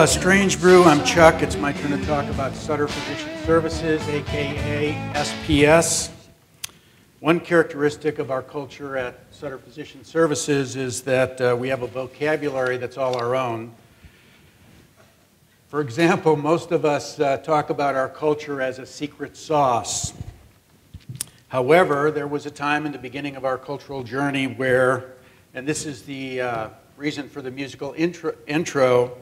Strange Brew, I'm Chuck. It's my turn to talk about Sutter Physician Services, aka SPS. One characteristic of our culture at Sutter Physician Services is that we have a vocabulary that's all our own. For example, most of us talk about our culture as a secret sauce. However, there was a time in the beginning of our cultural journey where, and this is the reason for the musical intro,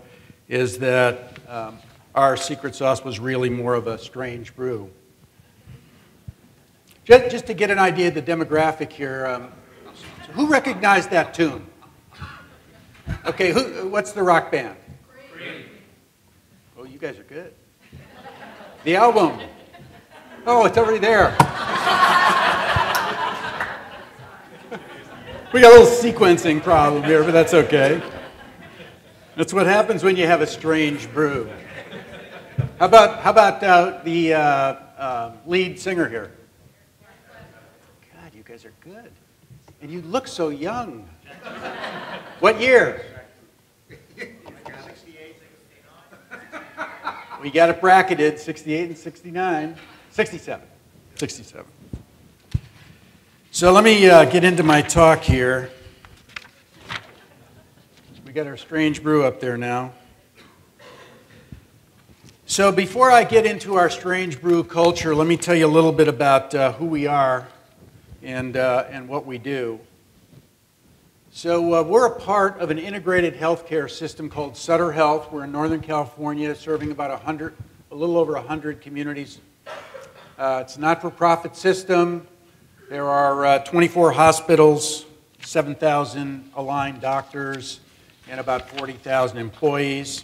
is that our secret sauce was really more of a strange brew. Just to get an idea of the demographic here, who recognized that tune? Okay, what's the rock band? Oh, you guys are good. The album? Oh, it's already there. We got a little sequencing problem here, but that's okay. That's what happens when you have a strange brew. How about the lead singer here? God, you guys are good. And you look so young. What year? We got it bracketed, 68 and 69. 67. 67. So let me get into my talk here. We got our strange brew up there now. So before I get into our strange brew culture, let me tell you a little bit about who we are and what we do. So we're a part of an integrated healthcare system called Sutter Health. We're in Northern California, serving about a little over 100 communities. It's a not-for-profit system. There are 24 hospitals, 7,000 aligned doctors, and about 40,000 employees.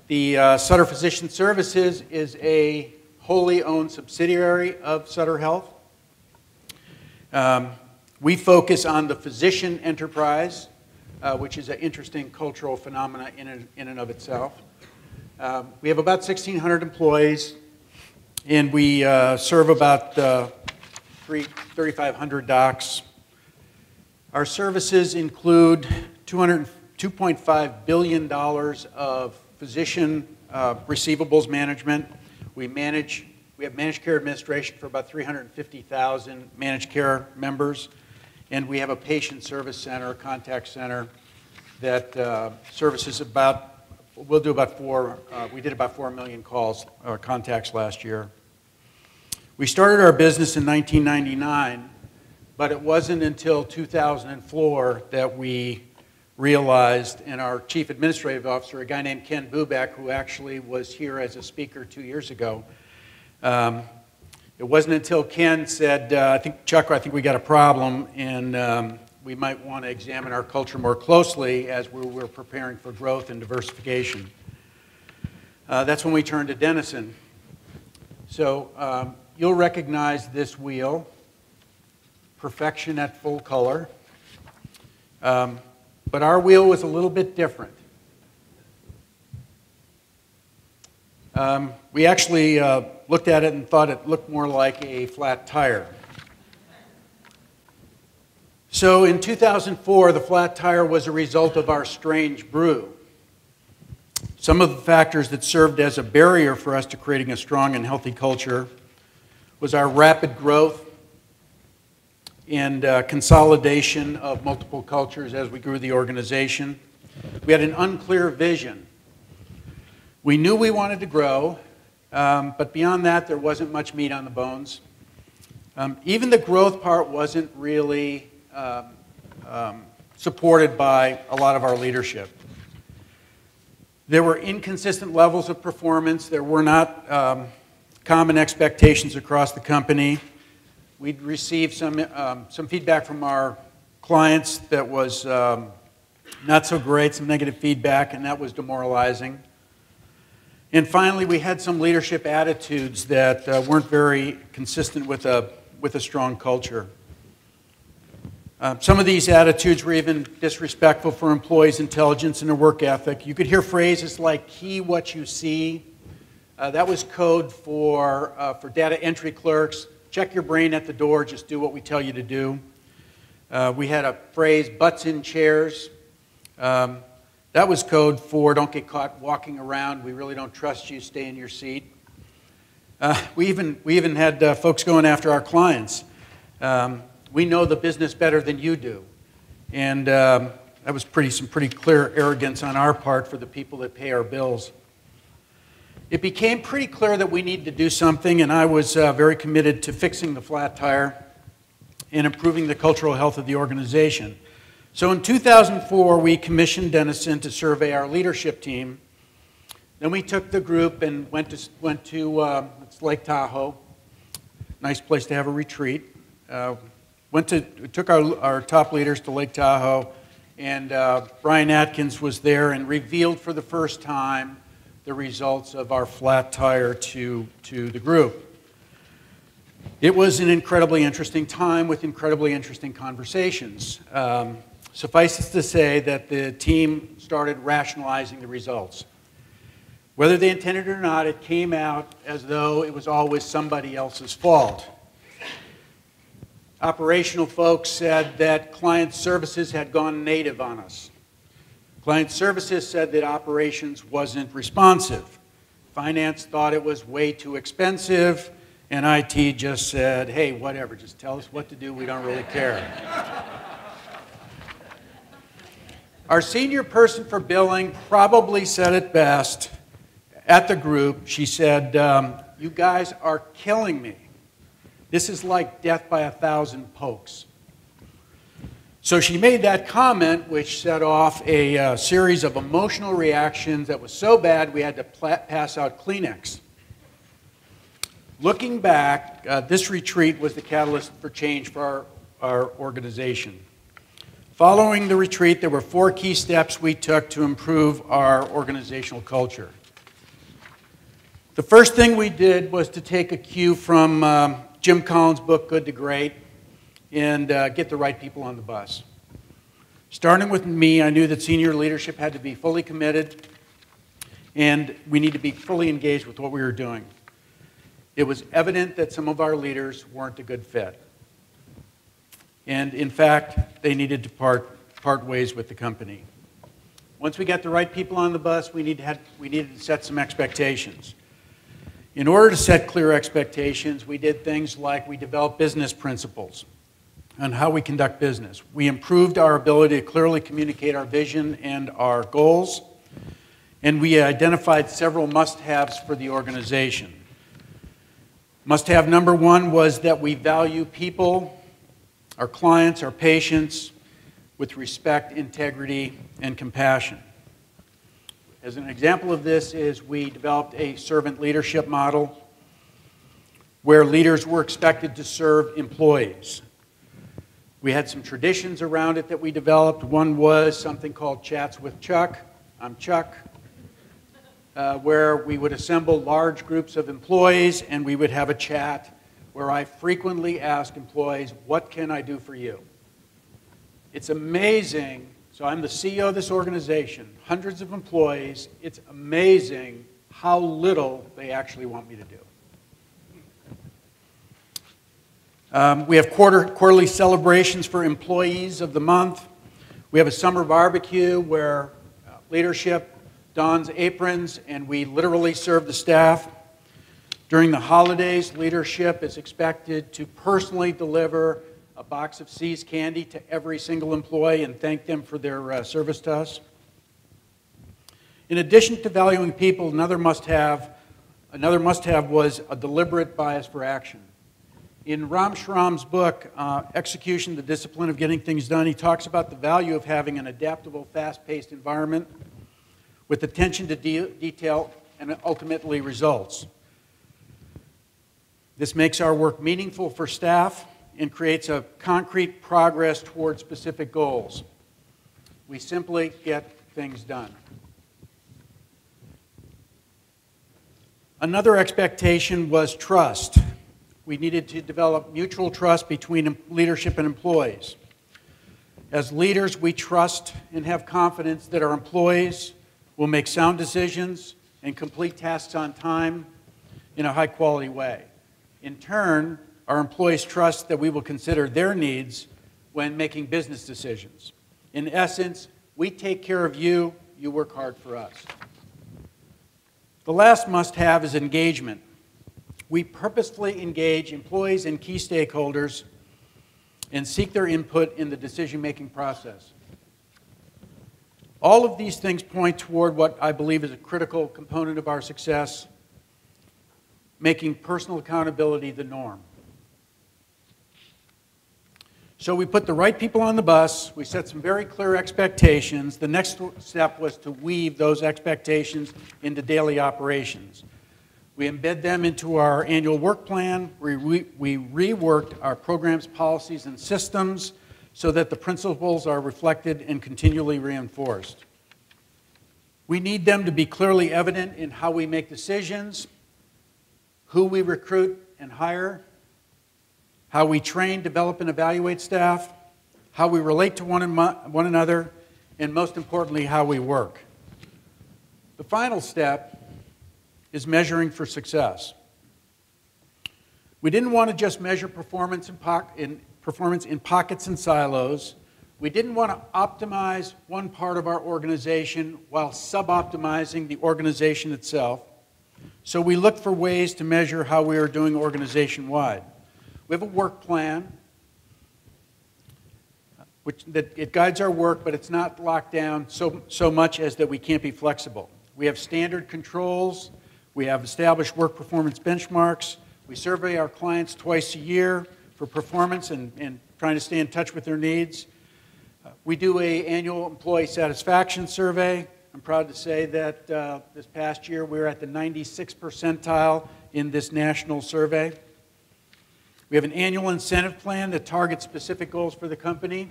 The Sutter Physician Services is a wholly owned subsidiary of Sutter Health. We focus on the physician enterprise, which is an interesting cultural phenomenon in and of itself. We have about 1,600 employees, and we serve about 3,500 docs. Our services include $2.5 billion of physician receivables management. We have managed care administration for about 350,000 managed care members, and we have a patient service center, a contact center that services we did about 4 million calls or contacts last year. We started our business in 1999, but it wasn't until 2004 that we realized, and our chief administrative officer, a guy named Ken Bubeck, who actually was here as a speaker 2 years ago, it wasn't until Ken said, Chuck, I think we got a problem, and we might want to examine our culture more closely as we're preparing for growth and diversification. That's when we turned to Denison. So you'll recognize this wheel, perfection at full color. But our wheel was a little bit different. We actually looked at it and thought it looked more like a flat tire. So in 2004, the flat tire was a result of our strange brew. Some of the factors that served as a barrier for us to creating a strong and healthy culture was our rapid growth and consolidation of multiple cultures as we grew the organization. We had an unclear vision. We knew we wanted to grow, but beyond that, there wasn't much meat on the bones. Even the growth part wasn't really supported by a lot of our leadership. There were inconsistent levels of performance. There were not common expectations across the company. We'd received some feedback from our clients that was not so great, some negative feedback, and that was demoralizing. And finally, we had some leadership attitudes that weren't very consistent with a strong culture. Some of these attitudes were even disrespectful for employees' intelligence and their work ethic. You could hear phrases like "key what you see." That was code for data entry clerks. Check your brain at the door, just do what we tell you to do. We had a phrase, butts in chairs. That was code for don't get caught walking around. We really don't trust you. Stay in your seat. We even had folks going after our clients. We know the business better than you do. And that was some pretty clear arrogance on our part for the people that pay our bills. It became pretty clear that we needed to do something, and I was very committed to fixing the flat tire and improving the cultural health of the organization. So in 2004, we commissioned Denison to survey our leadership team. Then we took the group and went to it's Lake Tahoe, nice place to have a retreat. We took our top leaders to Lake Tahoe, and Brian Atkins was there and revealed for the first time the results of our flat tire to the group. It was an incredibly interesting time with incredibly interesting conversations. Suffice it to say that the team started rationalizing the results. Whether they intended it or not, it came out as though it was always somebody else's fault. Operational folks said that client services had gone native on us. Client services said that operations wasn't responsive. Finance thought it was way too expensive, and IT just said, hey, whatever, just tell us what to do, we don't really care. Our senior person for billing probably said it best at the group. She said, you guys are killing me. This is like death by 1,000 pokes. So she made that comment, which set off a series of emotional reactions that was so bad we had to pass out Kleenex. Looking back, this retreat was the catalyst for change for our organization. Following the retreat, there were 4 key steps we took to improve our organizational culture. The first thing we did was to take a cue from Jim Collins' book, Good to Great, and get the right people on the bus. Starting with me, I knew that senior leadership had to be fully committed, and we need to be fully engaged with what we were doing. It was evident that some of our leaders weren't a good fit. And in fact, they needed to part ways with the company. Once we got the right people on the bus, we needed to set some expectations. In order to set clear expectations, we did things like we developed business principles on how we conduct business. We improved our ability to clearly communicate our vision and our goals, and we identified several must-haves for the organization. Must-have number 1 was that we value people, our clients, our patients, with respect, integrity, and compassion. As an example of this is we developed a servant leadership model where leaders were expected to serve employees. We had some traditions around it that we developed. One was something called Chats with Chuck. I'm Chuck. Where we would assemble large groups of employees and we would have a chat where I frequently ask employees, what can I do for you? It's amazing. So I'm the CEO of this organization, hundreds of employees. It's amazing how little they actually want me to do. We have quarterly celebrations for employees of the month. We have a summer barbecue where leadership dons aprons and we literally serve the staff. During the holidays, leadership is expected to personally deliver a box of See's candy to every single employee and thank them for their service to us. In addition to valuing people, another must-have was a deliberate bias for action. In Ram Shram's book, Execution, the Discipline of Getting Things Done, he talks about the value of having an adaptable, fast-paced environment with attention to detail and ultimately results. This makes our work meaningful for staff and creates a concrete progress toward specific goals. We simply get things done. Another expectation was trust. We needed to develop mutual trust between leadership and employees. As leaders, we trust and have confidence that our employees will make sound decisions and complete tasks on time in a high-quality way. In turn, our employees trust that we will consider their needs when making business decisions. In essence, we take care of you, you work hard for us. The last must-have is engagement. We purposefully engage employees and key stakeholders and seek their input in the decision-making process. All of these things point toward what I believe is a critical component of our success, making personal accountability the norm. So we put the right people on the bus, we set some very clear expectations. The next step was to weave those expectations into daily operations. We embed them into our annual work plan. We reworked our programs, policies, and systems so that the principles are reflected and continually reinforced. We need them to be clearly evident in how we make decisions, who we recruit and hire, how we train, develop, and evaluate staff, how we relate to one another, and most importantly, how we work. The final step is measuring for success. We didn't want to just measure performance in pockets and silos. We didn't want to optimize one part of our organization while sub-optimizing the organization itself. So we looked for ways to measure how we are doing organization-wide. We have a work plan, it guides our work, but it's not locked down so much as that we can't be flexible. We have standard controls. We have established work performance benchmarks. We survey our clients twice a year for performance and trying to stay in touch with their needs. We do an annual employee satisfaction survey. I'm proud to say that this past year we were at the 96th percentile in this national survey. We have an annual incentive plan that targets specific goals for the company.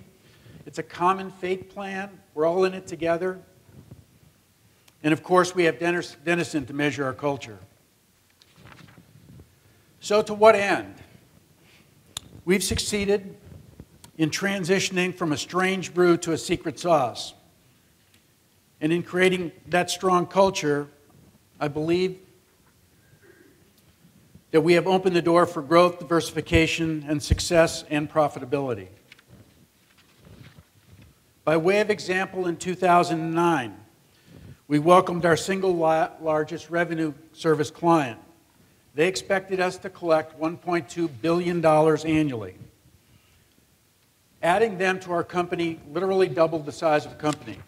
It's a common fate plan. We're all in it together. And of course, we have Denison to measure our culture. So to what end? We've succeeded in transitioning from a strange brew to a secret sauce. And in creating that strong culture, I believe that we have opened the door for growth, diversification, and success and profitability. By way of example, in 2009, we welcomed our single largest revenue service client. They expected us to collect $1.2 billion annually. Adding them to our company literally doubled the size of the company.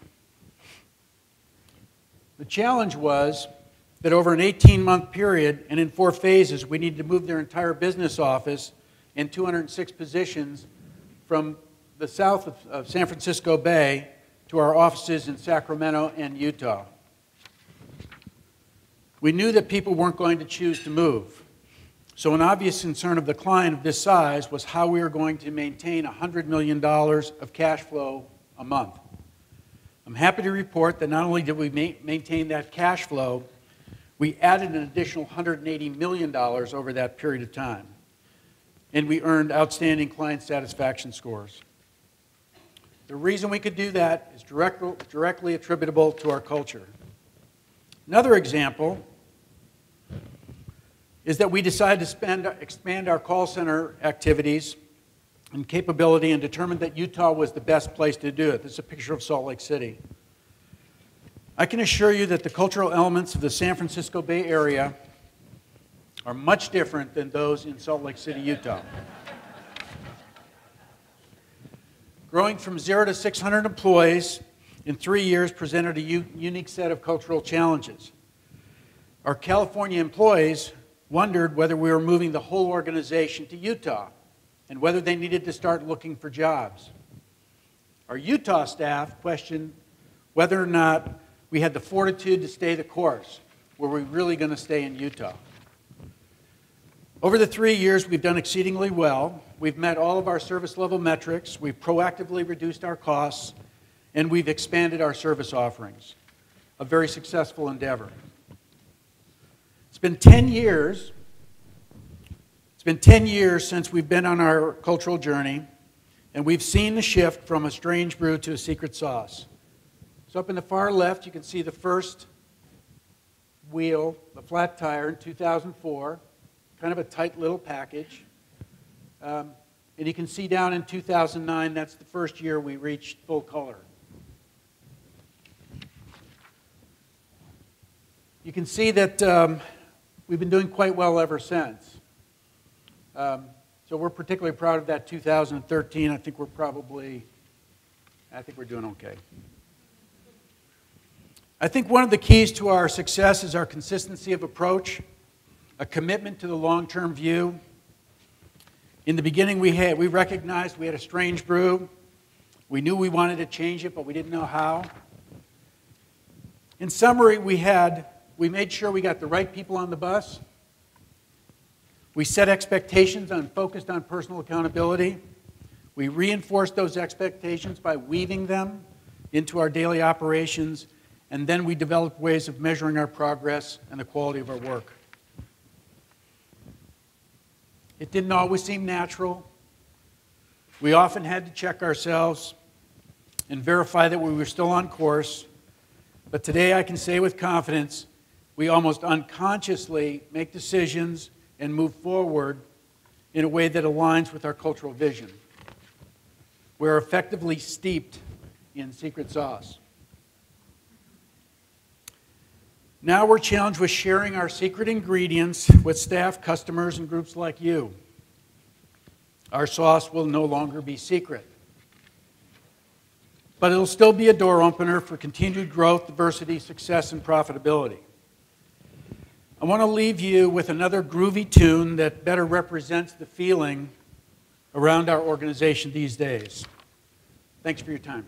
The challenge was that over an 18-month period and in 4 phases, we needed to move their entire business office and 206 positions from the south of San Francisco Bay to our offices in Sacramento and Utah. We knew that people weren't going to choose to move. So an obvious concern of the client of this size was how we were going to maintain $100 million of cash flow a month. I'm happy to report that not only did we maintain that cash flow, we added an additional $180 million over that period of time. And we earned outstanding client satisfaction scores. The reason we could do that is directly attributable to our culture. Another example is that we decided to expand our call center activities and capability and determined that Utah was the best place to do it. This is a picture of Salt Lake City. I can assure you that the cultural elements of the San Francisco Bay Area are much different than those in Salt Lake City, Utah. Growing from 0 to 600 employees in 3 years presented a unique set of cultural challenges. Our California employees wondered whether we were moving the whole organization to Utah and whether they needed to start looking for jobs. Our Utah staff questioned whether or not we had the fortitude to stay the course. Were we really going to stay in Utah? Over the 3 years, we've done exceedingly well. We've met all of our service level metrics. We've proactively reduced our costs, and we've expanded our service offerings. A very successful endeavor. It's been 10 years. It's been 10 years since we've been on our cultural journey, and we've seen the shift from a strange brew to a secret sauce. So up in the far left, you can see the first wheel, the flat tire in 2004, kind of a tight little package. And you can see down in 2009, that's the first year we reached full color. You can see that we've been doing quite well ever since. So we're particularly proud of that 2013. I think we're doing okay. I think one of the keys to our success is our consistency of approach, a commitment to the long-term view. In the beginning, we recognized we had a strange brew. We knew we wanted to change it, but we didn't know how. In summary, we made sure we got the right people on the bus. We set expectations and focused on personal accountability. We reinforced those expectations by weaving them into our daily operations, and then we developed ways of measuring our progress and the quality of our work. It didn't always seem natural. We often had to check ourselves and verify that we were still on course. But today I can say with confidence, we almost unconsciously make decisions and move forward in a way that aligns with our cultural vision. We're effectively steeped in secret sauce. Now we're challenged with sharing our secret ingredients with staff, customers, and groups like you. Our sauce will no longer be secret. But it'll still be a door opener for continued growth, diversity, success, and profitability. I want to leave you with another groovy tune that better represents the feeling around our organization these days. Thanks for your time.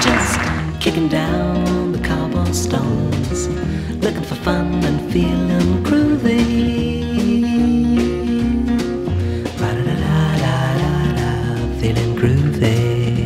Just kicking down the cobblestones, looking for fun and feeling groovy. Feeling groovy.